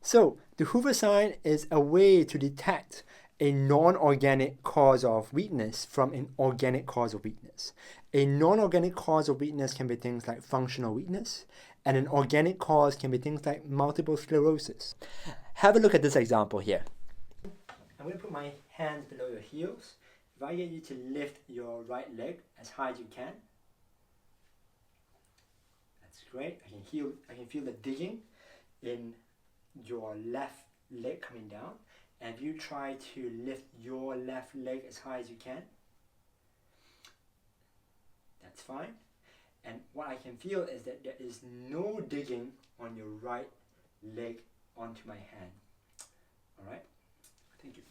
So the Hoover sign is a way to detect a non-organic cause of weakness from an organic cause of weakness. A non-organic cause of weakness can be things like functional weakness, and an organic cause can be things like multiple sclerosis. Have a look at this example here. I'm going to put my hands below your heels. If I get you to lift your right leg as high as you can, that's great. I can feel the digging in your left leg coming down. And if you try to lift your left leg as high as you can, that's fine. And what I can feel is that there is no digging on your right leg onto my hand. Alright? Thank you.